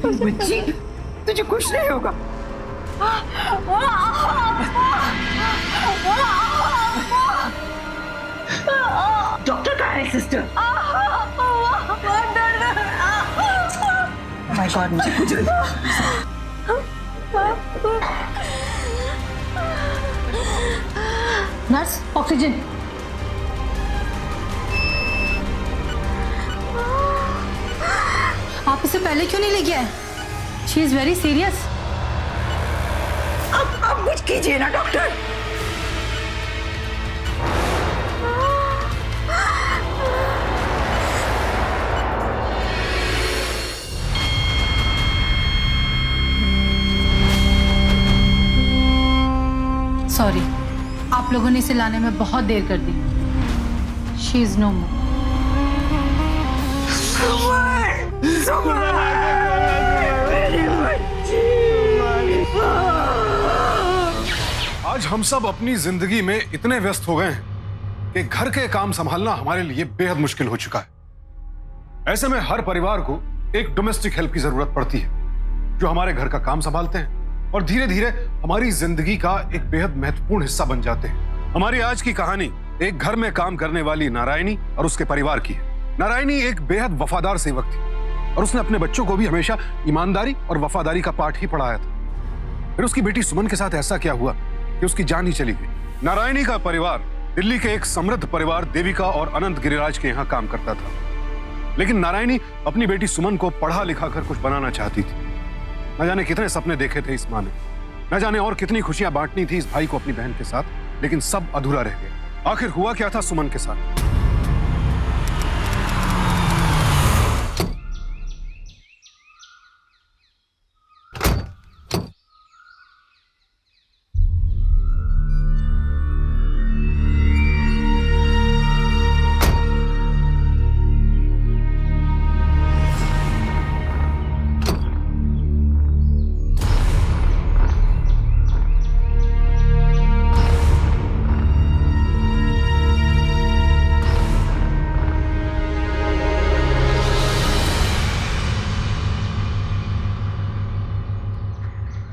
बच्ची, तुझे कुछ नहीं होगा। डॉक्टर कहाँ है सिस्टर? ओह माय गॉड, मुझे कुछ नर्स, ऑक्सीजन। आप इसे पहले क्यों नहीं लेके आए? She is very serious. अब कुछ कीजिए ना डॉक्टर। सॉरी, आप लोगों ने इसे लाने में बहुत देर कर दी। शी इज नो मोर। आज हम सब अपनी जिंदगी में इतने व्यस्त हो गए हैं कि घर के काम संभालना हमारे लिए बेहद मुश्किल हो चुका है। ऐसे में हर परिवार को एक डोमेस्टिक हेल्प की जरूरत पड़ती है, जो हमारे घर का काम संभालते हैं और धीरे धीरे हमारी जिंदगी का एक बेहद महत्वपूर्ण हिस्सा बन जाते हैं। हमारी आज की कहानी एक घर में काम करने वाली नारायणी और उसके परिवार की है। नारायणी एक बेहद वफादार सेवक थी और उसने अपने बच्चों को भी हमेशा ईमानदारी और वफादारी का पाठ ही पढ़ाया था। फिर उसकी बेटी सुमन के साथ ऐसा क्या हुआ कि उसकी जान ही चली गई। नारायणी का परिवार दिल्ली के एक समृद्ध परिवार देविका और अनंत गिरिराज के यहाँ काम करता था, लेकिन नारायणी अपनी बेटी सुमन को पढ़ा लिखा कर कुछ बनाना चाहती थी। न जाने कितने सपने देखे थे इस माँ ने, न जाने और कितनी खुशियां बांटनी थी इस भाई को अपनी बहन के साथ, लेकिन सब अधूरा रह गया। आखिर हुआ क्या था सुमन के साथ?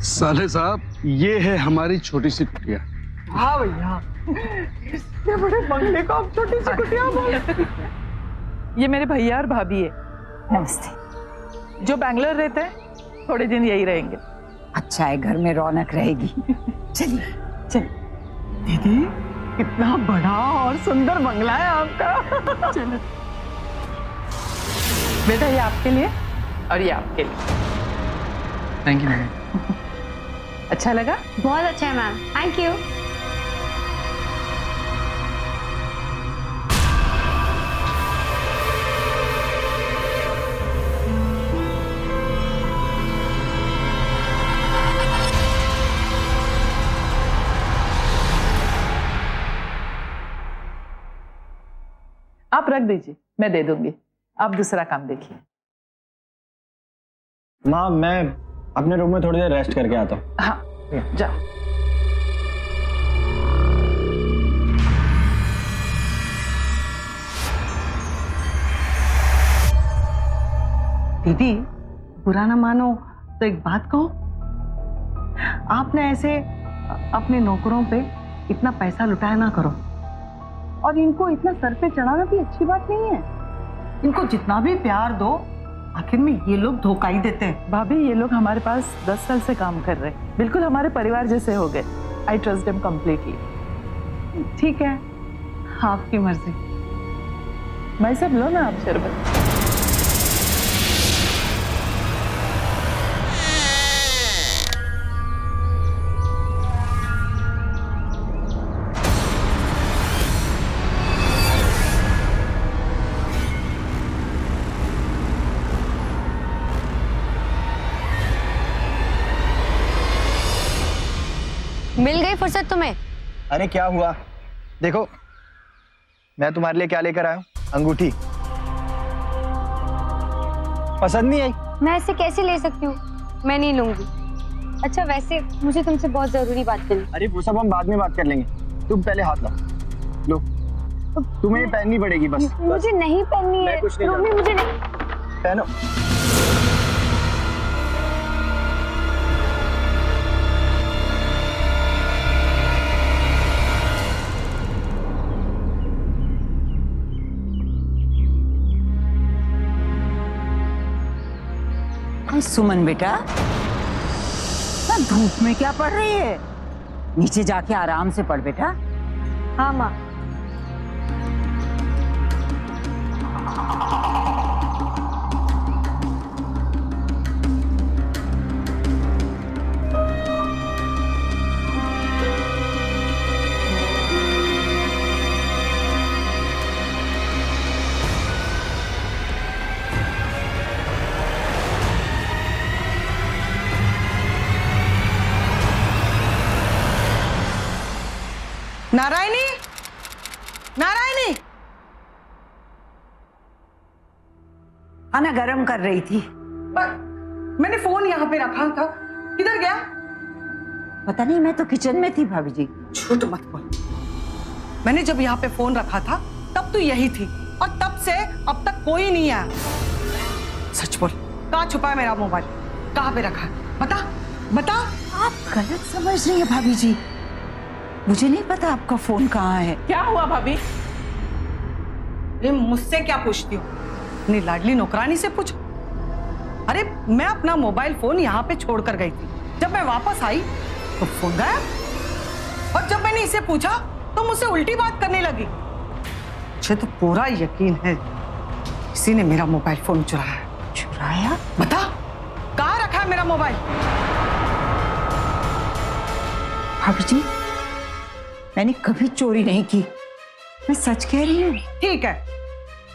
साले साहब, ये है हमारी छोटी सी कुटिया। हाँ भैया, इतने बड़े बंगले को आप छोटी सी कुटिया बोलते? ये मेरे भैया और भाभी है। नमस्ते। जो बैंगलोर रहते हैं, थोड़े दिन यही रहेंगे। अच्छा है, घर में रौनक रहेगी। चलिए चलिए। दीदी, कितना बड़ा और सुंदर बंगला है आपका। चलो बेटा, ये आपके लिए और ये आपके लिए। Thank you ma'am. अच्छा लगा? बहुत अच्छा है मैम, थैंक यू। आप रख दीजिए, मैं दे दूंगी। आप दूसरा काम देखिए। माँ, मैं अपने रूम में थोड़ी देर रेस्ट करके आता हूँ। हाँ, जाओ। दीदी, बुरा ना मानो तो एक बात कहूं, आपने ऐसे अपने नौकरों पे इतना पैसा लुटाया ना करो, और इनको इतना सर पे चढ़ाना भी अच्छी बात नहीं है। इनको जितना भी प्यार दो, आखिर में ये लोग धोखा ही देते हैं। भाभी, ये लोग हमारे पास 10 साल से काम कर रहे हैं, बिल्कुल हमारे परिवार जैसे हो गए। I trust them completely. ठीक है, आपकी मर्जी। भाई साहब, लो ना आप शरबत। मिल गई फुर्सत तुम्हें? अरे क्या हुआ? देखो, मैं तुम्हारे लिए क्या लेकर आया हूँ, अंगूठी। पसंद नहीं आई? मैं ऐसे कैसे ले सकती हूँ? मैं नहीं लूंगी। अच्छा, वैसे मुझे तुमसे बहुत जरूरी बात करनी। अरे वो सब हम बाद में बात कर लेंगे, तुम पहले हाथ लाओ। लो, तुम्हें ये पहननी पड़ेगी बस। मुझे नहीं पहननी है। मैं कुछ नहीं मम्मी, मुझे नहीं। पहनो। सुमन बेटा, ना धूप में क्या पढ़ रही है? नीचे जाके आराम से पढ़ बेटा। हाँ माँ। नारायणी, नारायणी। खाना गरम कर रही थी। पर मैंने फोन यहाँ पे रखा था, किधर गया? पता नहीं, मैं तो किचन में थी भाभी जी। झूठ मत बोल। मैंने जब यहाँ पे फोन रखा था तब तू यही थी, और तब से अब तक कोई नहीं आया। सच बोल, कहाँ छुपा है मेरा मोबाइल? कहाँ पे रखा है? बता बता। आप गलत समझ रही है भाभी जी। मुझे नहीं पता आपका फोन कहाँ है। क्या हुआ भाभी? ये मुझसे क्या पूछती हो? अपनी लाडली नौकरानी से पूछ। अरे मैं अपना मोबाइल फोन यहाँ पे छोड़कर गई थी। जब मैं वापस आई तो फोन गायब, और जब मैंने इसे पूछा तो मुझसे उल्टी बात करने लगी। मुझे तो पूरा यकीन है किसी ने मेरा मोबाइल फोन चुराया है। चुराया? बता, कहाँ रखा है मेरा मोबाइल? भाभी जी, मैंने कभी चोरी नहीं की, मैं सच कह रही हूँ। ठीक है,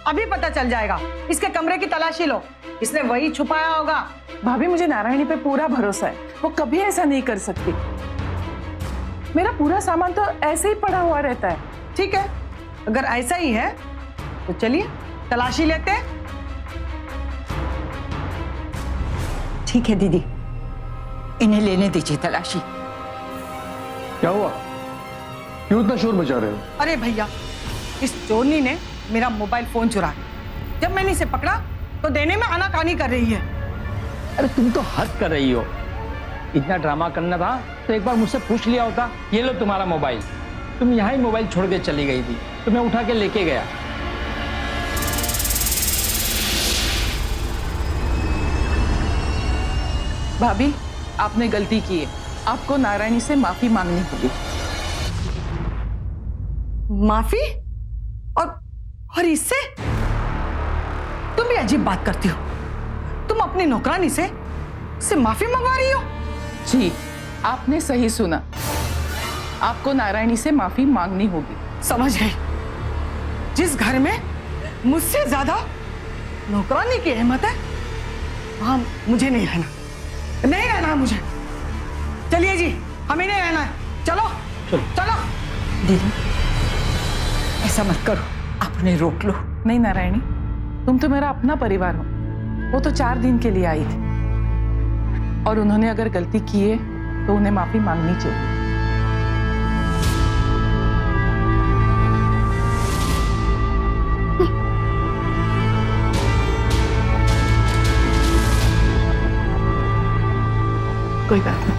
अभी पता चल जाएगा। इसके कमरे की तलाशी लो, इसने वही छुपाया होगा। भाभी मुझे नारायणी पे पूरा भरोसा है, वो कभी ऐसा नहीं कर सकती। मेरा पूरा सामान तो ऐसे ही पड़ा हुआ रहता है। ठीक है, अगर ऐसा ही है तो चलिए तलाशी लेते हैं। ठीक है दीदी, इन्हें लेने दीजिए तलाशी। क्या हुआ? क्यों इतना शोर मचा रहे हो? अरे भैया, इस चोरनी ने मेरा मोबाइल फोन चुराया। जब मैंने इसे पकड़ा तो देने में आनाकानी कर रही है। अरे तुम तो हद कर रही हो। इतना ड्रामा करना था तो एक बार मुझसे पूछ लिया होता। ये लो तुम्हारा मोबाइल। तुम यहाँ ही मोबाइल छोड़ के चली गई थी तो मैं उठा के लेके गया। भाभी, आपने गलती की है, आपको नारायणी से माफी मांगनी होगी। माफी? और इससे? तुम भी अजीब बात करती हो। तुम अपनी नौकरानी से माफी मंगवा रही हो? जी, आपने सही सुना, आपको नारायणी से माफी मांगनी होगी। समझ गई। जिस घर में मुझसे ज्यादा नौकरानी की अहमत है, वहां मुझे नहीं रहना मुझे। चलिए जी, हमें नहीं रहना है। चलो चलो। दीदी, ऐसा मत करो, आपने रोक लो। नहीं नारायणी, तुम तो मेरा अपना परिवार हो। वो तो 4 दिन के लिए आई थी, और उन्होंने अगर गलती की है तो उन्हें माफी मांगनी चाहिए। कोई बात नहीं।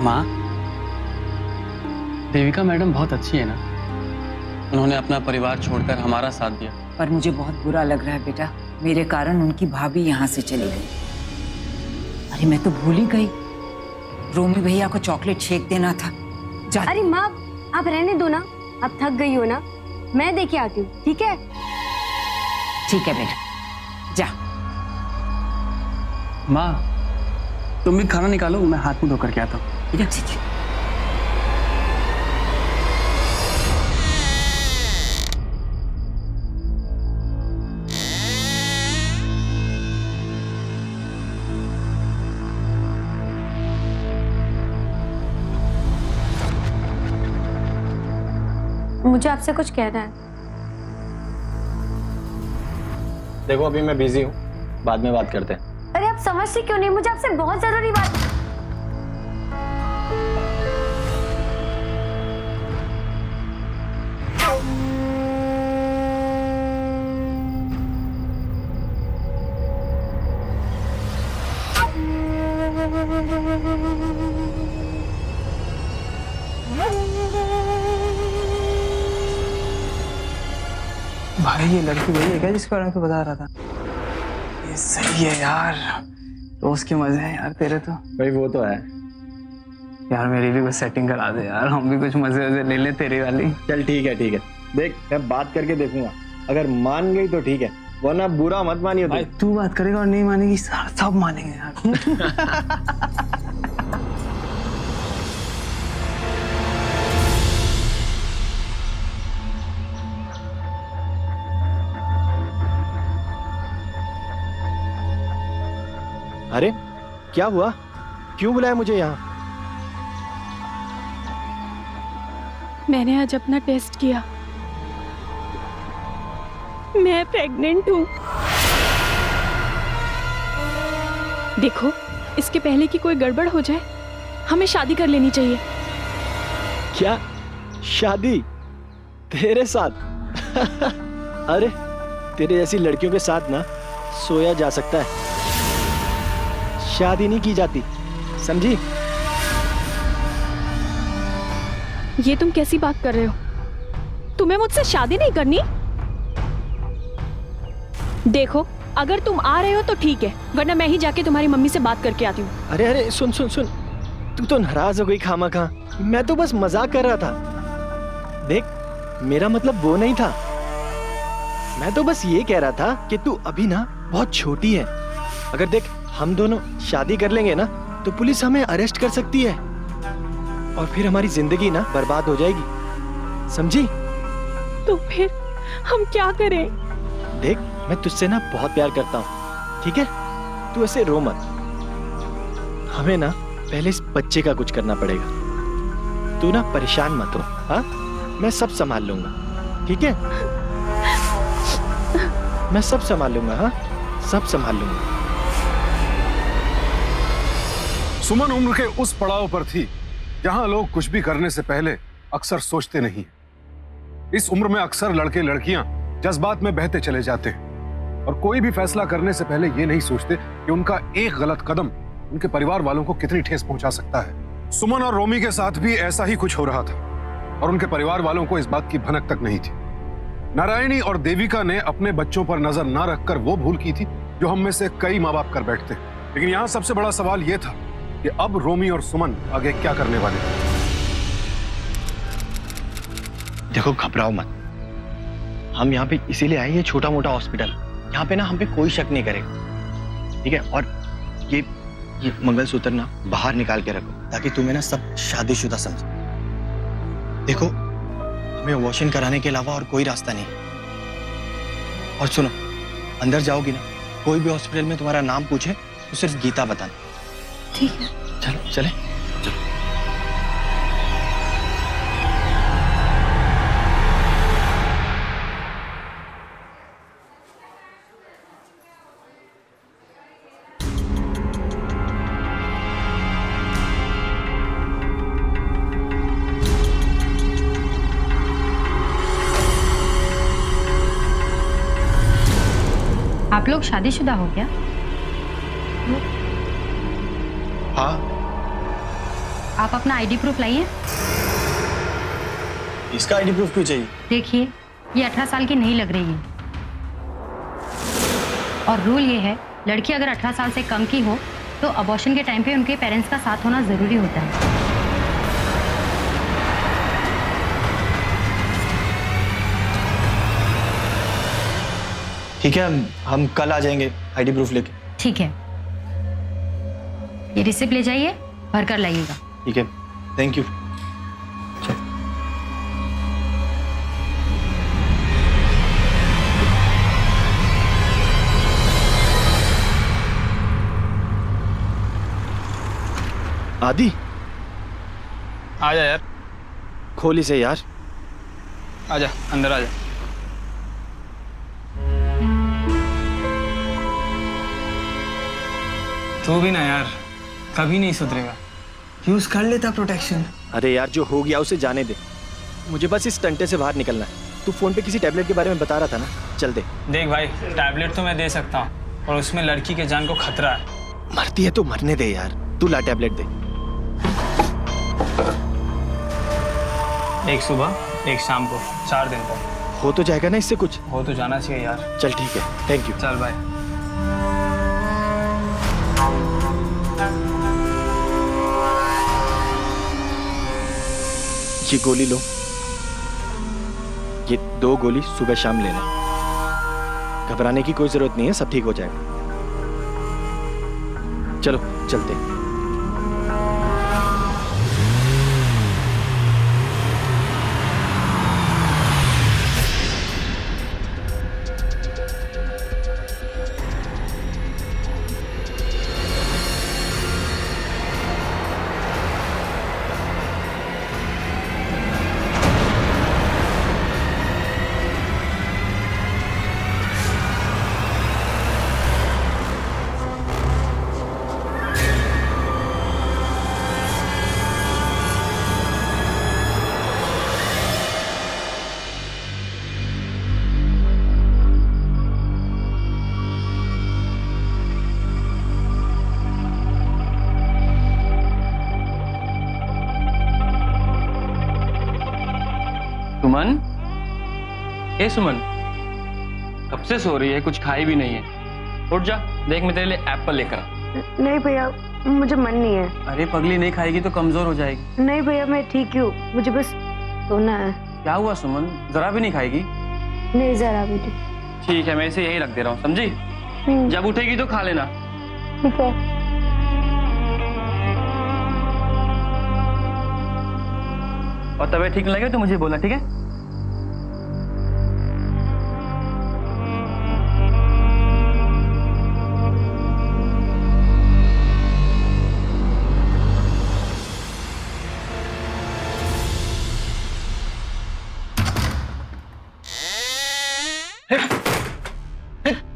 माँ, देविका मैडम बहुत अच्छी है ना? उन्होंने अपना परिवार छोड़कर हमारा साथ दिया। पर मुझे बहुत बुरा लग रहा है बेटा, मेरे कारण उनकी भाभी यहाँ से चली गई। अरे मैं तो भूल ही गई, रोमी भैया को चॉकलेट शेक देना था। जा। अरे माँ, आप रहने दो ना, आप थक गई हो ना, मैं देके आती हूँ। ठीक है? ठीक है बेटा, जा। माँ, तुम भी खाना निकालो, मैं हाथ मुंह धोकर के आता हूँ। ठीक है। मुझे आपसे कुछ कहना है। देखो अभी मैं बिजी हूँ, बाद में बात करते हैं। अरे आप समझते क्यों नहीं? मुझे आपसे बहुत जरूरी बात। भाई ये लड़की वही है क्या जिसके बारे में तू बता रहा था? ये सही है यार, दोस्त के मजे हैं यार तेरे तो। भाई वो तो है यार मेरी भी कुछ सेटिंग करा दे यार, हम भी कुछ मजे वजे ले ले तेरी वाली। चल ठीक है देख मैं बात करके देखूंगा, अगर मान गई तो ठीक है, वरना बुरा मत मानियो भाई तू बात करेगा और नहीं मानेगी सब मानेंगे यार। अरे क्या हुआ, क्यों बुलाया मुझे यहाँ? मैंने आज अपना टेस्ट किया, मैं प्रेग्नेंट हूँ। देखो इसके पहले कि कोई गड़बड़ हो जाए हमें शादी कर लेनी चाहिए। क्या शादी तेरे साथ? अरे तेरे जैसी लड़कियों के साथ ना सोया जा सकता है, शादी नहीं की जाती, समझी? ये तुम कैसी बात कर रहे हो? तुम्हें मुझसे शादी नहीं करनी? देखो अगर तुम आ रहे हो तो ठीक है, वरना मैं ही जाके तुम्हारी मम्मी से बात करके आती हूँ। अरे सुन, तू तो नाराज हो गई खामखा, मैं तो बस मजाक कर रहा था। देख मेरा मतलब वो नहीं था, मैं तो बस ये कह रहा था कि तू अभी ना बहुत छोटी है। अगर देख हम दोनों शादी कर लेंगे ना तो पुलिस हमें अरेस्ट कर सकती है और फिर हमारी जिंदगी ना बर्बाद हो जाएगी, समझी? तो फिर हम क्या करें? देख मैं तुझसे ना बहुत प्यार करता हूँ, ठीक है? तू ऐसे रो मत, हमें ना पहले इस बच्चे का कुछ करना पड़ेगा। तू ना परेशान मत हो, हाँ? मैं सब संभाल लूंगा, ठीक है? मैं सब संभाल लूंगा, हाँ? सब संभाल लूंगा। सुमन उम्र के उस पड़ाव पर थी जहां लोग कुछ भी करने से पहले अक्सर सोचते नहीं। इस उम्र में अक्सर लड़के लड़कियां जज्बात में बहते चले जाते हैं और कोई भी फैसला करने से पहले ये नहीं सोचते कि उनका एक गलत कदम उनके परिवार वालों को कितनी ठेस पहुंचा सकता है। सुमन और रोमी के साथ भी ऐसा ही कुछ हो रहा था और उनके परिवार वालों को इस बात की भनक तक नहीं थी। नारायणी और देविका ने अपने बच्चों पर नजर ना रखकर वो भूल की थी जो हम में से कई माँ बाप कर बैठते। लेकिन यहाँ सबसे बड़ा सवाल यह था कि अब रोमी और सुमन आगे क्या करने वाले थे। देखो घबराओ मत, हम यहाँ पे इसीलिए आए, ये छोटा मोटा हॉस्पिटल, यहाँ पे ना हम पे कोई शक नहीं करेगा, ठीक है? और ये मंगलसूत्र ना बाहर निकाल के रखो ताकि तुम्हें ना सब शादीशुदा समझे। देखो हमें अबॉर्शन कराने के अलावा और कोई रास्ता नहीं। और सुनो, अंदर जाओगी ना, कोई भी हॉस्पिटल में तुम्हारा नाम पूछे तो सिर्फ गीता बताना, ठीक है? चलो चले। आप लोग शादीशुदा हो क्या? हाँ। आप अपना आईडी प्रूफ लाइए। इसका आईडी प्रूफ क्यों चाहिए? देखिए ये 18 साल की नहीं लग रही है और रूल ये है लड़की अगर 18 साल से कम की हो तो अबॉर्शन के टाइम पे उनके पेरेंट्स का साथ होना जरूरी होता है। ठीक है, हम कल आ जाएंगे आईडी प्रूफ लेके। ठीक है, ये रिसिप्ट ले जाइए, भर कर लाइएगा। ठीक है, थैंक यू। आदि आ जा यार, खोल इसे यार। आ जा, अंदर आ जा। तू भी ना यार, कभी नहीं सुधरेगा। यूज कर लेता प्रोटेक्शन। अरे यार जो हो गया उसे जाने दे, मुझे बस इस टंटे से बाहर निकलना है। तू फोन पे किसी टैबलेट के बारे में बता रहा था ना, चल दे। देख भाई, टैबलेट तो मैं दे सकता हूँ और उसमें लड़की के जान को खतरा है। मरती है तो मरने दे यार, तू ला टैबलेट दे। एक सुबह एक शाम को, 4 दिन तक। हो तो जाएगा ना इससे कुछ? हो तो जाना चाहिए यार। चल ठीक है, थैंक यू। चल बाय। ये गोली लो, ये 2 गोली सुबह शाम लेना। घबराने की कोई जरूरत नहीं है, सब ठीक हो जाएगा। चलो चलते हैं। सुमन, ए सुमन, कब से सो रही है? कुछ खाई भी नहीं है। उठ जा, देख मैं तेरे लिए एप्पल लेकर आ। नहीं भैया, मुझे मन नहीं है। अरे पगली, नहीं खाएगी तो कमजोर हो जाएगी। नहीं भैया, मैं ठीक हूँ, मुझे बस सोना है। क्या हुआ सुमन, जरा भी नहीं खाएगी? नहीं जरा भी नहीं। ठीक है, मैं इसे यही रख दे रहा हूँ, समझी? जब उठेगी तो खा लेना। ठीक है। और तबीयत ठीक लगे तो मुझे बोलना, ठीक है?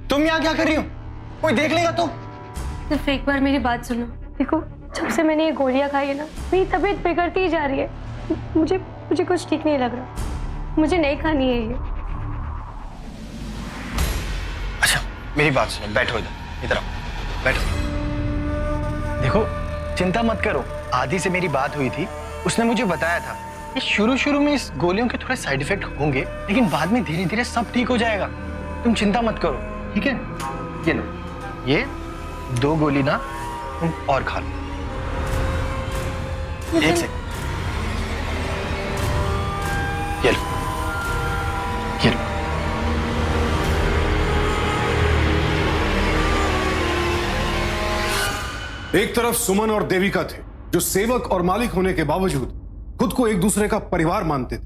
तुम यहाँ क्या कर रही हो? कोई देख लेगा तो? सिर्फ एक बार मेरी बात सुनो। देखो, जब से मैंने ये गोलियां खाई है ना, मेरी तबीयत बिगड़ती ही जा रही है। मुझे कुछ ठीक नहीं लग रहा। मुझे नहीं खानी है ये। अच्छा मेरी बात सुनो, बैठो इधर आओ, बैठो। देखो चिंता मत करो, आदि से मेरी बात हुई थी, उसने मुझे बताया था कि शुरू में इस गोलियों के थोड़े साइड इफेक्ट होंगे, लेकिन बाद में धीरे धीरे सब ठीक हो जाएगा। तुम चिंता मत करो, ठीक है? ये लो, ये 2 गोली ना तुम और खा लो। एक सेकंड, ये लो, ये लो। एक तरफ सुमन और देविका थे जो सेवक और मालिक होने के बावजूद खुद को एक दूसरे का परिवार मानते थे,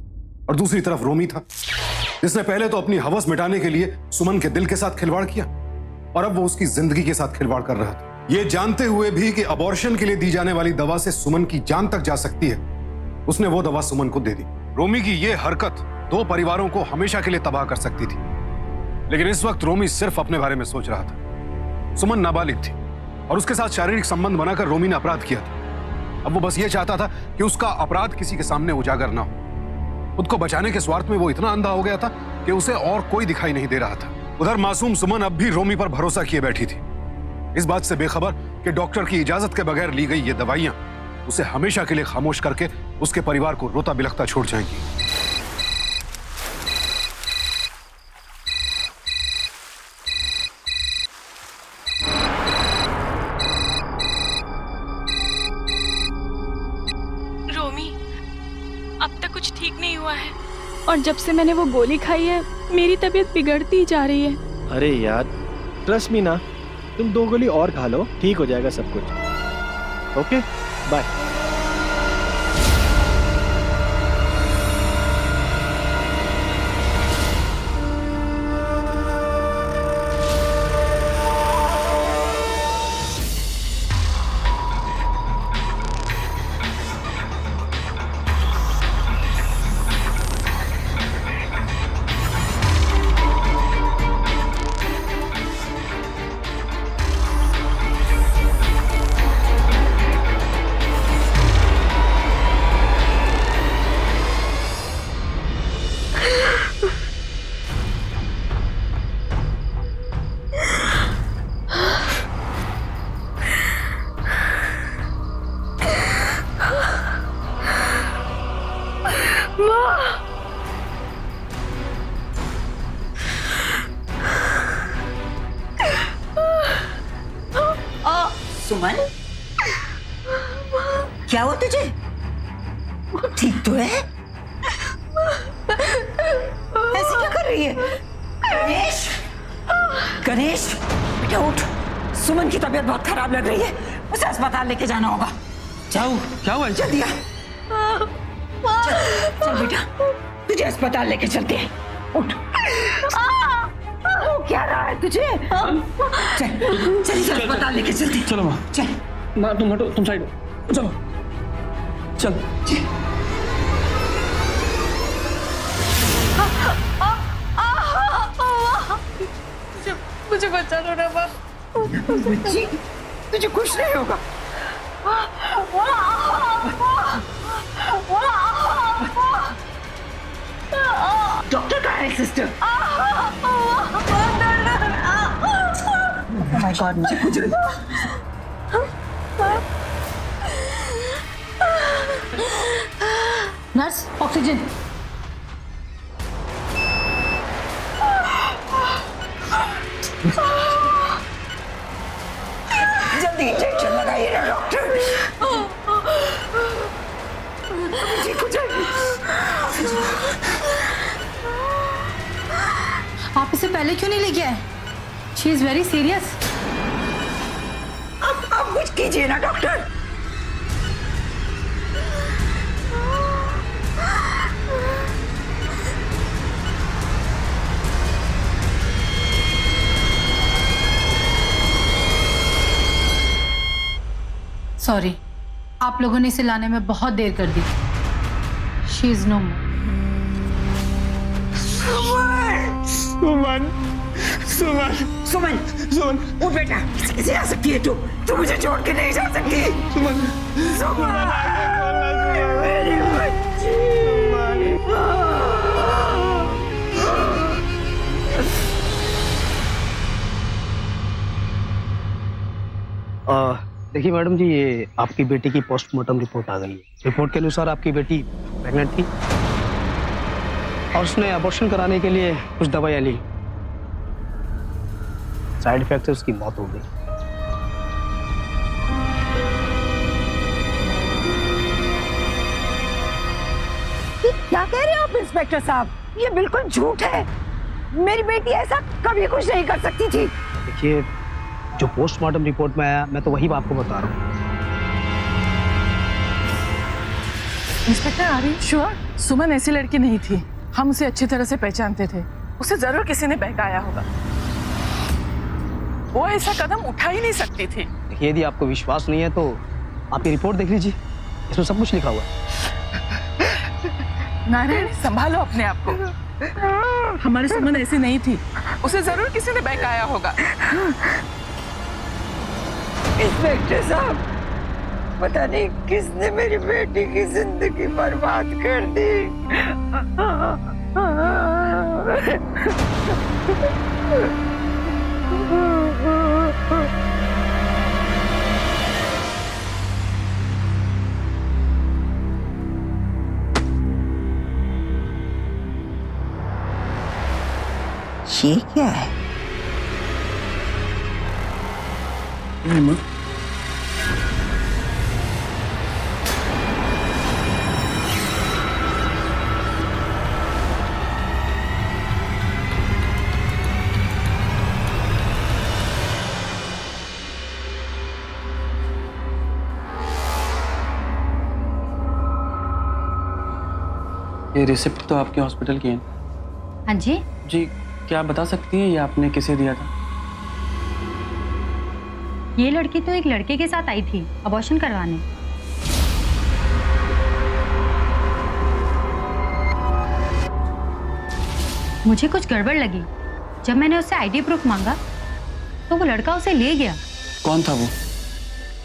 और दूसरी तरफ रोमी था जिसने पहले तो अपनी हवस मिटाने के लिए सुमन के दिल के साथ खिलवाड़ किया, और अब वो उसकी जिंदगी के साथ खिलवाड़ कर रहा था। ये जानते हुए भी कि अबॉर्शन के लिए दी जाने वाली दवा से सुमन की जान तक जा सकती है, उसने वो दवा सुमन को दे दी। रोमी की ये हरकत 2 परिवारों को हमेशा के लिए तबाह कर सकती थी, लेकिन इस वक्त रोमी सिर्फ अपने बारे में सोच रहा था। सुमन नाबालिग थी और उसके साथ शारीरिक संबंध बनाकर रोमी ने अपराध किया था। अब वो बस ये चाहता था कि उसका अपराध किसी के सामने उजागर ना हो। खुद को बचाने के स्वार्थ में वो इतना अंधा हो गया था कि उसे और कोई दिखाई नहीं दे रहा था। उधर मासूम सुमन अब भी रोमी पर भरोसा किए बैठी थी, इस बात से बेखबर कि डॉक्टर की इजाजत के बगैर ली गई ये दवाइयां उसे हमेशा के लिए खामोश करके उसके परिवार को रोता बिलखता छोड़ जाएंगी। रोमी, अब तक कुछ ठीक नहीं हुआ है, और जब से मैंने वो गोली खाई है मेरी तबीयत बिगड़ती ही जा रही है। अरे यार ट्रस्ट मी ना, तुम 2 गोली और खा लो, ठीक हो जाएगा सब कुछ। Okay bye. सुमन, क्या हुआ तुझे? ठीक तो है? ऐसे क्या कर रही है? गणेश, गणेश, बेटा उठ। सुमन की तबीयत बहुत खराब लग रही है, उसे अस्पताल लेके जाना होगा। जाओ, क्या हुआ? जल्दी आ। चल बेटा, तुझे अस्पताल लेके चलते हैं। उठ। क्या रहा है तुझे? चल अस्पताल लेके चलते हैं। चलो माँ। चल माँ तुम हटो, तुम साइड हो। चलो चल। मुझे बचा लो ना माँ। बच्ची, तुझे कुछ नहीं होगा। डॉक्टर कहाँ है सिस्टर? Oh my God, मुझे कुछ नर्स, ऑक्सीजन। जल्दी इंजेक्शन लगाइए ना डॉक्टर। ठीक हो जाएगी। आप इसे पहले क्यों नहीं लेके आए? She is very serious. अब कुछ कीजिए ना डॉक्टर। सॉरी, आप लोगों ने इसे लाने में बहुत देर कर दी। शी इज नो मोर। सुमन, सुमन, सुमन, सुमन, उठ बेटा। कैसे आ सकती है तू मुझे छोड़ के नहीं जा सकती। सुमन, सुमन, मेरी बच्ची। देखिए मैडम जी, ये आपकी बेटी की पोस्टमार्टम रिपोर्ट आ गई है। रिपोर्ट के अनुसार आपकी बेटी प्रेग्नेंट थी और उसने अबॉर्शन कराने के लिए कुछ दवाइयाँ ली। साइड इफेक्ट से उसकी मौत हो गई। क्या कह रहे हो आप इंस्पेक्टर साहब? ये बिल्कुल झूठ है। मेरी बेटी ऐसा कभी कुछ नहीं कर सकती थी। देखिए, जो पोस्टमार्टम रिपोर्ट में आया मैं तो वही आपको बता रहा हूँ। इंस्पेक्टर आर्यन, श्योर सुमन ऐसी लड़की नहीं थी। हम उसे अच्छी तरह से पहचानते थे। उसे जरूर किसी ने बहकाया होगा। वो ऐसा कदम उठा ही नहीं सकती थी। देखिए, यदि आपको विश्वास नहीं है तो आप ये रिपोर्ट देख लीजिए, इसमें सब कुछ लिखा हुआ है। नारायण, संभालो अपने आप को। हमारी सुमन ऐसी नहीं थी। उसे जरूर किसी ने बहकाया होगा। इंस्पेक्टर साहब, पता नहीं किसने मेरी बेटी की जिंदगी बर्बाद कर दी। ये क्या है? ये रिसिप्ट तो आपके हॉस्पिटल की है। हाँ जी। जी, क्या आप बता सकती हैं ये आपने किसे दिया था? ये लड़की तो एक लड़के के साथ आई थी अबॉर्शन करवाने। मुझे कुछ गड़बड़ लगी। जब मैंने उससे आईडी प्रूफ मांगा तो वो लड़का उसे ले गया। कौन था वो?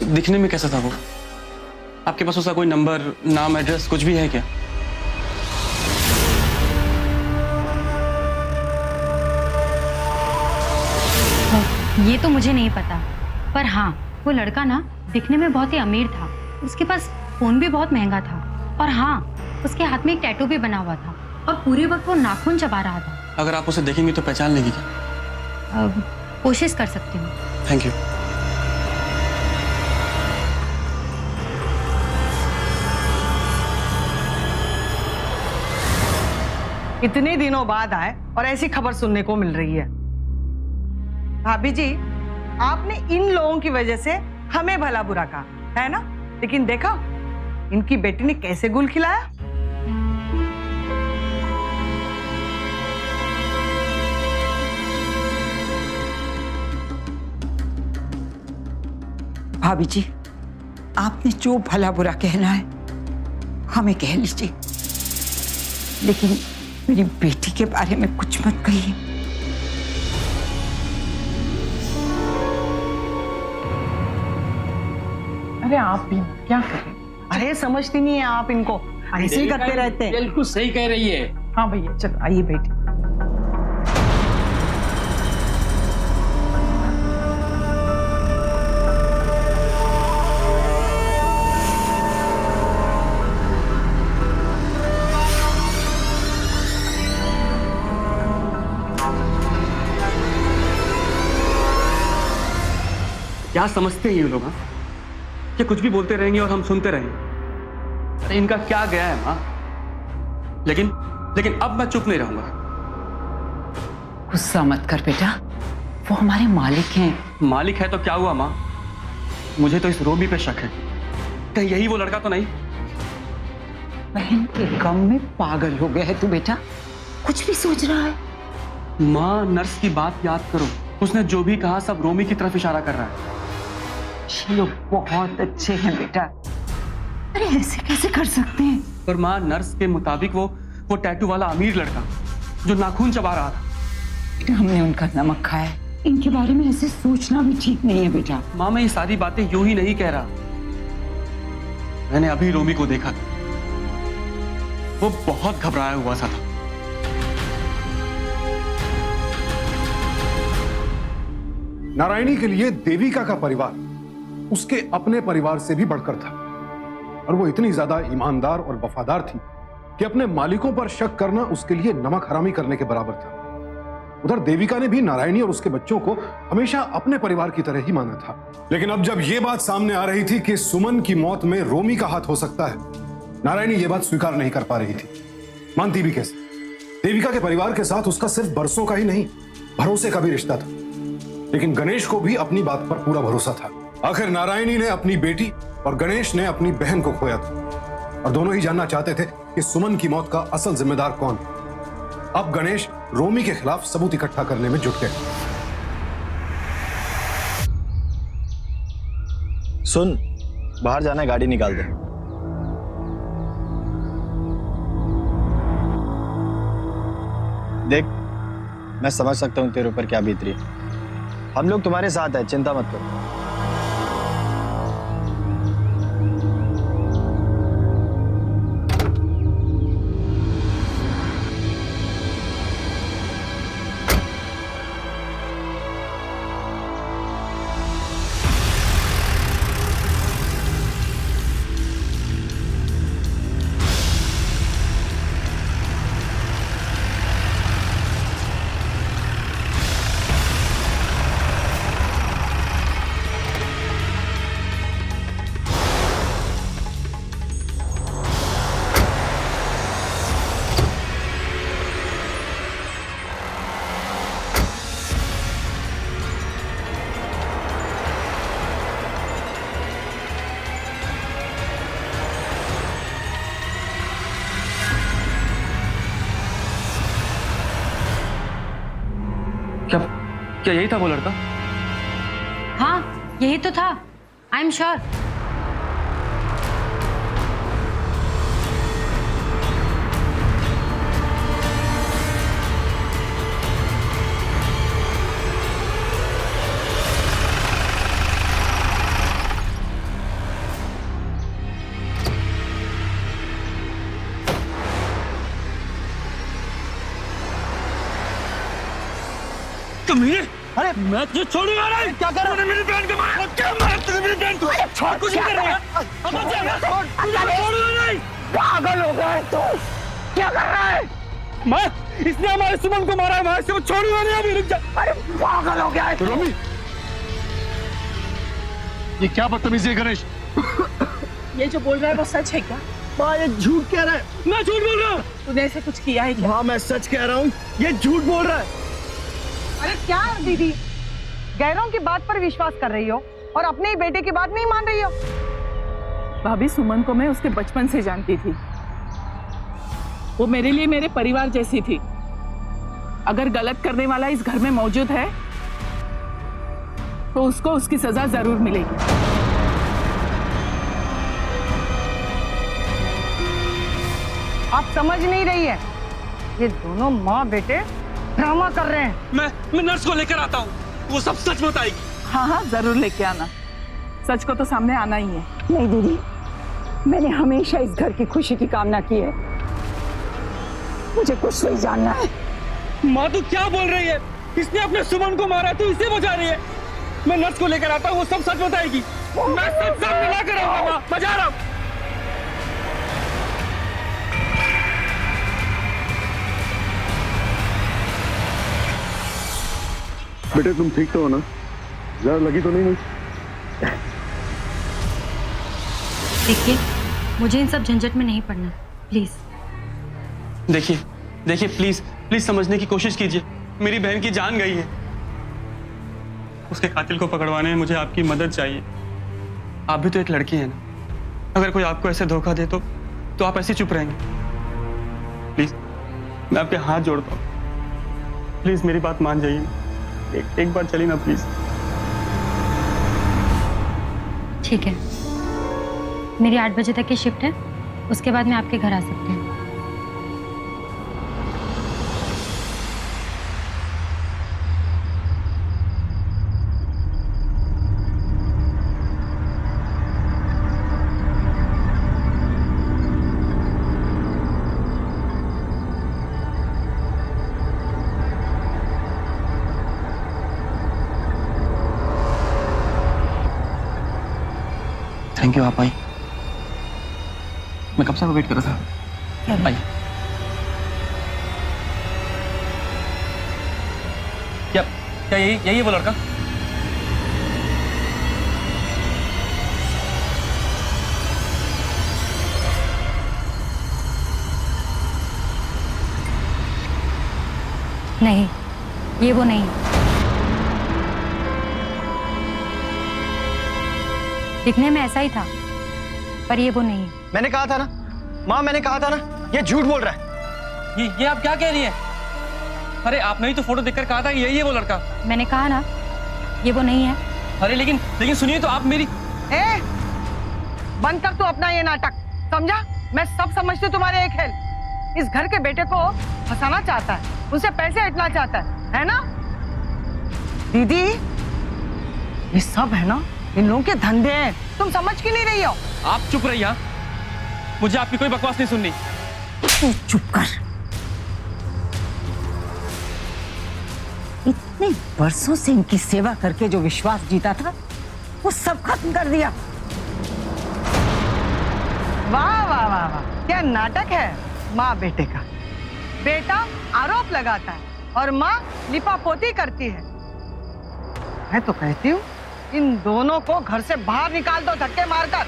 दिखने में कैसा था वो? आपके पास उसका कोई नंबर, नाम, एड्रेस कुछ भी है क्या? ये तो मुझे नहीं पता, पर हाँ, वो लड़का ना दिखने में बहुत ही अमीर था। उसके पास फोन भी बहुत महंगा था और हाँ, उसके हाथ में एक टैटू भी बना हुआ था और पूरे वक्त वो नाखून चबा रहा था। अगर आप उसे देखेंगे तो पहचान लेगी क्या? कोशिश कर सकती हूँ। Thank you. इतने दिनों बाद आए और ऐसी खबर सुनने को मिल रही है। भाभी जी, आपने इन लोगों की वजह से हमें भला बुरा कहा है ना, लेकिन देखा इनकी बेटी ने कैसे गुल खिलाया। भाभी जी, आपने जो भला बुरा कहना है हमें कह लीजिए, लेकिन मेरी बेटी के बारे में कुछ मत कहिए। अरे आप भी क्या करें? अरे समझती नहीं है आप इनको, ऐसे ही करते रहते हैं। बिल्कुल सही कह रही है। हाँ भैया, चलो आइए बेटी। क्या समझते हैं ये लोग? कि कुछ भी बोलते रहेंगे और हम सुनते रहेंगे? अरे इनका क्या गया है माँ? लेकिन अब मैं चुप नहीं रहूंगा। गुस्सा मत कर बेटा, वो हमारे मालिक हैं। मालिक है तो क्या हुआ माँ? मुझे तो इस रोमी पे शक है, कहीं यही वो लड़का तो नहीं? बहन के गम में पागल हो गया है तू बेटा, कुछ भी सोच रहा है। माँ, नर्स की बात याद करो, उसने जो भी कहा सब रोमी की तरफ इशारा कर रहा है। ये लोग बहुत अच्छे हैं बेटा, अरे ऐसे कैसे कर सकते हैं? पर माँ, नर्स के मुताबिक वो टैटू वाला अमीर लड़का जो नाखून चबा रहा था, हमने उनका नमक खाया। इनके बारे में ऐसे सोचना भी ठीक नहीं है बेटा। माँ, मैं ये सारी बातें यूं ही नहीं कह रहा। मैंने अभी रोमी को देखा था, वो बहुत घबराया हुआ सा था। नारायणी के लिए देविका का परिवार उसके अपने परिवार से भी बढ़कर था, और वो इतनी ज्यादा ईमानदार और वफादार थी कि अपने मालिकों पर शक करना उसके लिए नमक हरामी करने के बराबर था। उधर देविका ने भी नारायणी और उसके बच्चों को हमेशा अपने परिवार की तरह ही माना था। लेकिन अब जब यह बात सामने आ रही थी कि सुमन की मौत में रोमी का हाथ हो सकता है, नारायणी यह बात स्वीकार नहीं कर पा रही थी। मानती भी कैसे? देविका के परिवार के साथ उसका सिर्फ बरसों का ही नहीं, भरोसे का भी रिश्ता था। लेकिन गणेश को भी अपनी बात पर पूरा भरोसा था। आखिर नारायणी ने अपनी बेटी और गणेश ने अपनी बहन को खोया था, और दोनों ही जानना चाहते थे कि सुमन की मौत का असल जिम्मेदार कौन है। अब गणेश रोमी के खिलाफ सबूत इकट्ठा करने में जुट गए। सुन, बाहर जाना है, गाड़ी निकाल दे। देख, मैं समझ सकता हूं तेरे ऊपर क्या बीत रही है। हम लोग तुम्हारे साथ हैं, चिंता मत करो। क्या यही था वो लड़का? हाँ, यही तो था, आई एम श्योर। अरे मैं तुझे छोड़ूंगा नहीं। क्या कर रहा है? मेरी बहन को मारा। क्या मारा तूने मेरी बहन को? छोड़, कुछ नहीं कर रहा है। अब छोड़ूंगा नहीं। पागल हो गया है तू? क्या कर रहा है? मैं, इसने हमारे सुमन को मारा है, मैं इसे छोड़ूंगा नहीं। अभी रुक जा। अरे पागल हो गया है तू? रोमी, ये क्या बदतमीजी है गणेश? ये जो बोल रहा है वो सच है क्या? माँ ये झूठ कह रहा है। मैं झूठ बोल रहा हूँ। तूने ऐसे कुछ किया है क्या? माँ मैं सच कह रहा हूँ, ये झूठ बोल रहा है। अरे क्या है दीदी, गैरों की बात पर विश्वास कर रही हो और अपने ही बेटे की बात नहीं मान रही हो? भाभी सुमन को मैं उसके बचपन से जानती थी। वो मेरे लिए मेरे परिवार जैसी थी। अगर गलत करने वाला इस घर में मौजूद है तो उसको उसकी सजा जरूर मिलेगी। आप समझ नहीं रही है, ये दोनों माँ बेटे ड्रामा कर रहे हैं। मैं नर्स को लेकर आता हूँ, वो सब सच बताएगी। हाँ हाँ जरूर लेके आना, सच को तो सामने आना ही है। नहीं दीदी, मैंने हमेशा इस घर की खुशी की कामना की है। मुझे कुछ नहीं जानना है। माँ तू क्या बोल रही है? इसने अपने सुमन को मारा, तू इसे बचा रही है। मैं नर्स को लेकर आता हूँ, वो सब सच बताएगी। मैं सब सामने ला कर आऊंगा माँ, मैं जा रहा हूँ। बेटे तुम ठीक तो हो ना? जरा लगी तो नहीं मुझे? देखिए, मुझे इन सब झंझट में नहीं पड़ना, प्लीज। देखिए देखिए, प्लीज प्लीज समझने की कोशिश कीजिए। मेरी बहन की जान गई है, उसके कातिल को पकड़वाने में मुझे आपकी मदद चाहिए। आप भी तो एक लड़की है ना, अगर कोई आपको ऐसे धोखा दे तो आप ऐसे चुप रहेंगे? प्लीज मैं आपके हाथ जोड़ता हूँ, प्लीज मेरी बात मान जाइए। एक बार चलिए ना प्लीज। ठीक है, मेरी 8 बजे तक की शिफ्ट है, उसके बाद मैं आपके घर आ सकती हूँ। थैंक यू, आप आई। मैं कब से वेट कर रहा था। आइए। क्या यही है वो लड़का? नहीं, ये वो नहीं। दिखने में ऐसा ही था, पर ये वो नहीं। मैंने कहा था ना माँ, मैंने कहा था ना, ये झूठ बोल रहा है। ये आप क्या कह रही हैं? अरे आपने ही तो फोटो देखकर कहा था कि यही है वो लड़का। मैंने कहा ना, ये वो नहीं है। अरे लेकिन सुनिए तो, आप मेरी बंद कर तू अपना ये नाटक, समझा? मैं सब समझती हूँ तुम्हारे एक खेल। इस घर के बेटे को फंसाना चाहता है, उनसे पैसे हटना चाहता है ना? दीदी ये सब है ना इन लोगों के धंधे हैं, तुम समझ क्यों नहीं रही हो? आप चुप रहिए, मुझे आपकी कोई बकवास नहीं सुननी। तू चुप कर। इतने बरसों से इनकी सेवा करके जो विश्वास जीता था वो सब खत्म कर दिया। वाह वाह वाह वाह, क्या नाटक है माँ बेटे का। बेटा आरोप लगाता है और माँ लिपापोती करती है। मैं तो कहती हूँ इन दोनों को घर से बाहर निकाल दो धक्के मारकर।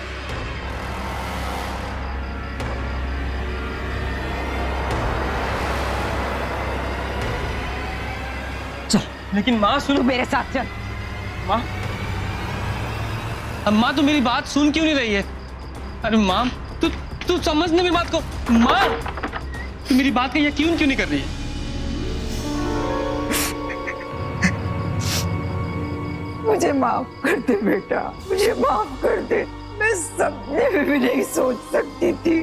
चल। लेकिन माँ सुनो, मेरे साथ चल। माँ, अब माँ तो मेरी बात सुन क्यों नहीं रही है? अरे माँ, तू समझ नहीं मेरी बात को। माँ, तू मेरी बात का यकीन क्यों नहीं कर रही है? मुझे माफ कर दे बेटा, मुझे माफ कर दे। मैं सपने में भी नहीं सोच सकती थी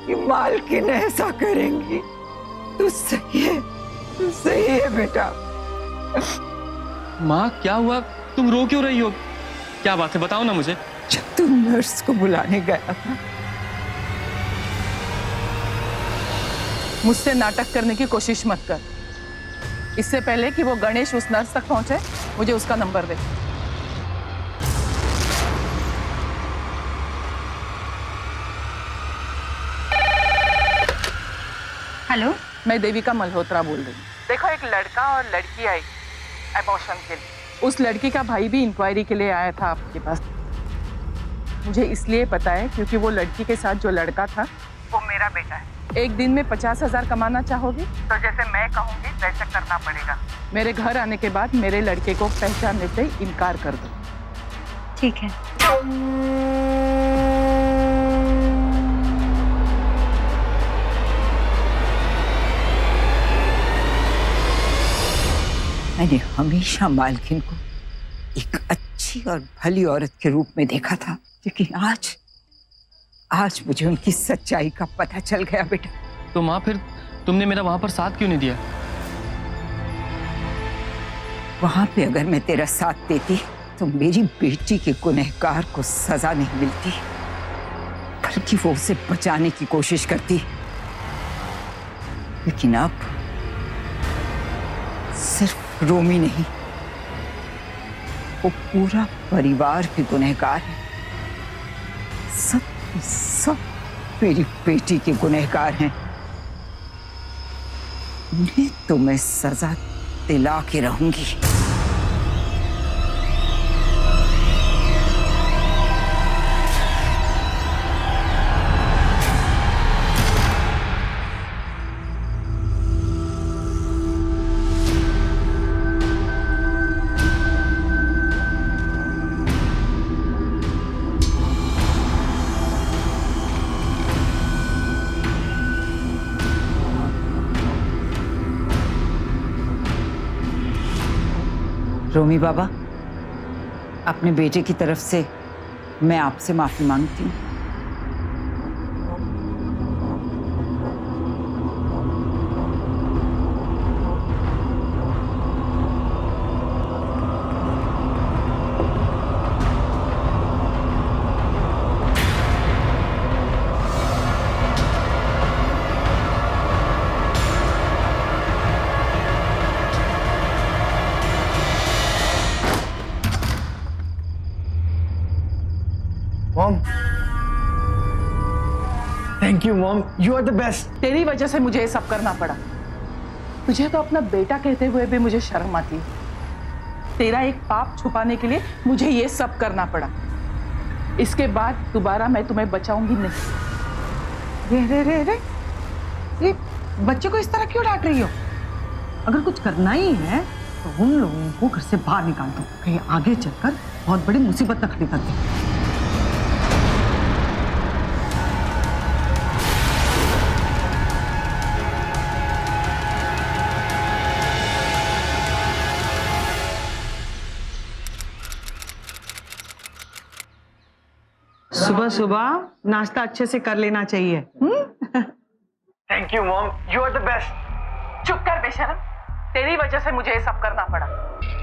कि मालकिन ऐसा करेंगी। तू सही है बेटा। माँ क्या हुआ? तुम रो क्यों रही हो? क्या बात है, बताओ ना मुझे। जब तू नर्स को बुलाने गया था, मुझसे नाटक करने की कोशिश मत कर। इससे पहले कि वो गणेश उस नर्स तक पहुंचे, मुझे उसका नंबर दे। हेलो, मैं देविका मल्होत्रा बोल रही हूँ। देखो, एक लड़का और लड़की आई एबॉर्शन के लिए। उस लड़की का भाई भी इंक्वायरी के लिए आया था आपके पास। मुझे इसलिए पता है क्योंकि वो लड़की के साथ जो लड़का था वो मेरा बेटा है। एक दिन में 50,000 कमाना चाहोगी तो जैसे मैं कहूँगी वैसे करना पड़ेगा। मेरे घर आने के बाद मेरे लड़के को पहचानने से इनकार कर दो। ठीक है। मैंने हमेशा मालकिन को एक अच्छी और भली औरत के रूप में देखा था, लेकिन आज मुझे उनकी सच्चाई का पता चल गया बेटा। तो माँ फिर तुमने मेरा वहां पर साथ क्यों नहीं दिया? वहां पे अगर मैं तेरा साथ देती तो मेरी बेटी के गुनहगार को सजा नहीं मिलती, बल्कि वो उसे बचाने की कोशिश करती। लेकिन अब सिर्फ रोमी नहीं, वो पूरा परिवार भी गुनहगार है। सब मेरी बेटी के गुनहगार हैं। उन्हें तो मैं सजा दिला के रहूंगी। रोमी बाबा, अपने बेटे की तरफ से मैं आपसे माफी मांगती हूँ। Mom, thank you mom, you are the best. तेरी वजह से मुझे ये सब करना पड़ा। तुझे तो अपना बेटा कहते हुए भी मुझे शर्म आती है। तेरा एक पाप छुपाने के लिए मुझे ये सब करना पड़ा। इसके बाद दोबारा मैं तुम्हें बचाऊंगी नहीं। ये बच्चे को इस तरह क्यों डांट रही हो? अगर कुछ करना ही है तो उन लोगों को घर से बाहर निकाल दो, कहीं आगे चलकर बहुत बड़ी मुसीबत न खड़ी कर दो। सुबह सुबह नाश्ता अच्छे से कर लेना चाहिए। Thank you mom, you are the best. चुप कर बेशरम, तेरी वजह से मुझे ये सब करना पड़ा।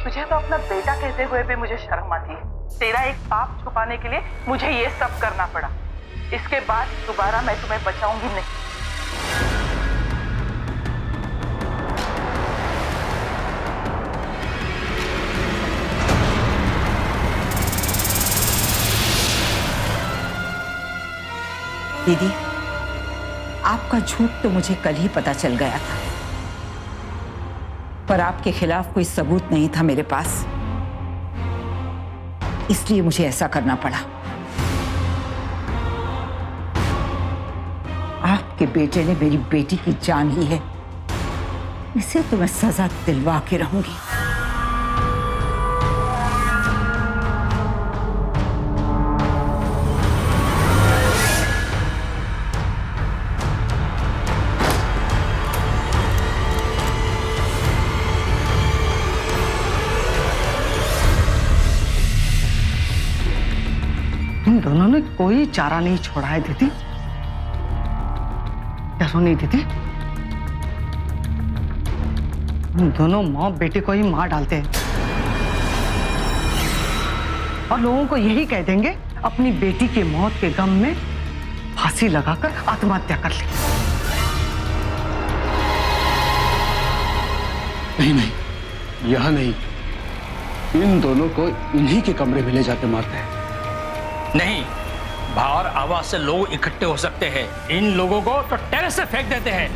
तुझे तो अपना बेटा कहते हुए भी मुझे शर्म आती है। तेरा एक पाप छुपाने के लिए मुझे ये सब करना पड़ा। इसके बाद दोबारा मैं तुम्हें बचाऊंगी नहीं। दीदी, आपका झूठ तो मुझे कल ही पता चल गया था, पर आपके खिलाफ कोई सबूत नहीं था मेरे पास, इसलिए मुझे ऐसा करना पड़ा। आपके बेटे ने मेरी बेटी की जान ली है, इसे तो मैं सजा दिलवा के रहूंगी। तुम दोनों ने कोई चारा नहीं छोड़ा है दीदी। डरो नहीं दीदी, तुम दोनों माँ बेटे को ही मार डालते हैं और लोगों को यही कह देंगे अपनी बेटी की मौत के गम में फांसी लगाकर आत्महत्या कर ली। नहीं, यह नहीं, इन दोनों को इन्हीं के कमरे में ले जाके मारते हैं। नहीं, बाहर आवाज से लोग इकट्ठे हो सकते हैं। इन लोगों को तो टेरेस से फेंक देते हैं।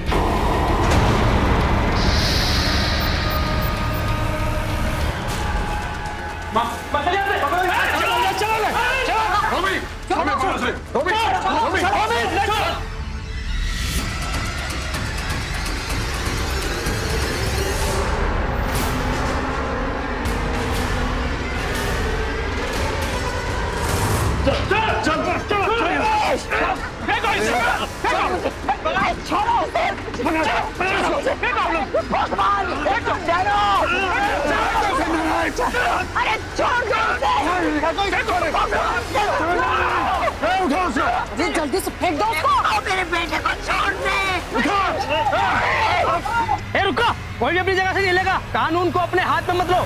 अरे छोड़ दो उसे। जल्दी से फेंक दो उसको। मेरे बेटे को छोड़ दे। ए रुको, कोई भी अपनी जगह से नहीं लेगा। कानून को अपने हाथ में मत लो।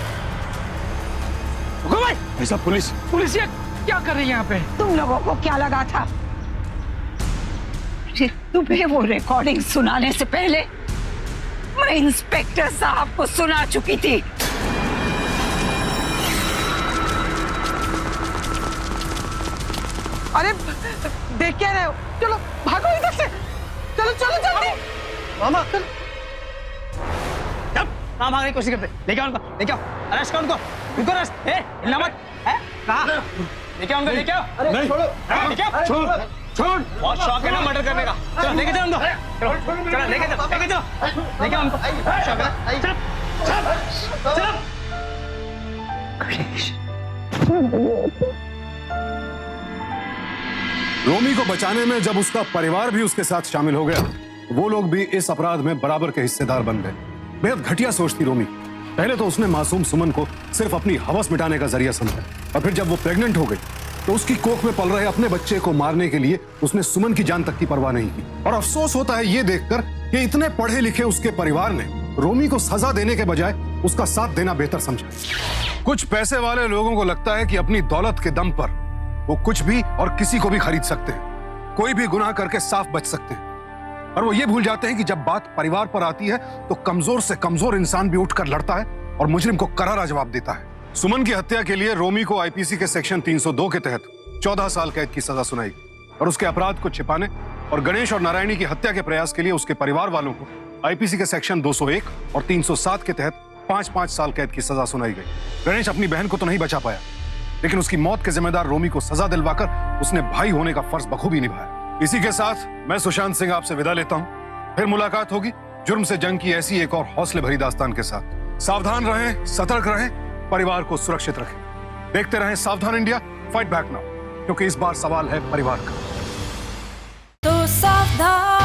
रुको भाई। ऐसा पुलिस ये क्या कर रही है यहाँ पे? तुम लोगों को क्या लगा था कि तुम्हें वो रिकॉर्डिंग सुनाने से पहले मैं इंस्पेक्टर साहब को सुना चुकी थी। अरे देख क्या रहे हो? चलो भागो इधर से। चलो चलो जल्दी। मामा चल। कहाँ भागने की कोशिश करते? लेके आओ उनको, लेके आओ। अरेस्ट करो उनको। उनको अरेस्ट। ए हिलना मत। है? कहाँ? लेके आओ उनको, लेके आओ। नहीं छोड़ो, लेके आओ। छोड़ छोड़। बहुत शौक है ना मर्डर करने का। चलो लेके जाओ उनको। चलो लेके जाओ, लेके जाओ। लेके आओ उनको। शौक है। चलो चलो चलो। रोमी को बचाने में जब उसका परिवार भी उसके साथ शामिल हो गया, वो लोग भी इस अपराध में बराबर के हिस्सेदार बन गए। बेहद घटिया सोच थी रोमी। पहले तो उसने मासूम सुमन को सिर्फ अपनी हवस मिटाने का जरिया समझा, और फिर जब वो प्रेग्नेंट हो गई तो उसकी कोख में पल रहे अपने बच्चे को मारने के लिए उसने सुमन की जान तक की परवाह नहीं की। और अफसोस होता है ये देखकर कि इतने पढ़े लिखे उसके परिवार ने रोमी को सजा देने के बजाय उसका साथ देना बेहतर समझा। कुछ पैसे वाले लोगों को लगता है कि अपनी दौलत के दम पर वो कुछ भी और किसी को भी खरीद सकते हैं, कोई भी गुनाह करके साफ बच सकते हैं। और वो ये भूल जाते हैं कि जब बात परिवार पर आती है तो कमजोर से कमजोर इंसान भी उठकर लड़ता है और मुजरिम को करारा जवाब देता है। सुमन की हत्या के लिए रोमी को आईपीसी के सेक्शन 302 के तहत 14 साल कैद की सजा सुनाई गई, और उसके अपराध को छिपाने और गणेश और नारायणी की हत्या के प्रयास के लिए उसके परिवार वालों को आईपीसी के सेक्शन 201 और 307 के तहत 5-5 साल कैद की सजा सुनाई गई। गणेश अपनी बहन को तो नहीं बचा पाया, लेकिन उसकी मौत के जिम्मेदार रोमी को सजा दिलवाकर उसने भाई होने का फर्ज बखूबी निभाया। इसी के साथ मैं सुशांत सिंह आपसे विदा लेता हूं। फिर मुलाकात होगी जुर्म से जंग की ऐसी एक और हौसले भरी दास्तान के साथ। सावधान रहें, सतर्क रहें, परिवार को सुरक्षित रखें। देखते रहें सावधान इंडिया, फाइट बैक नाउ, क्योंकि इस बार सवाल है परिवार का। तो सावधान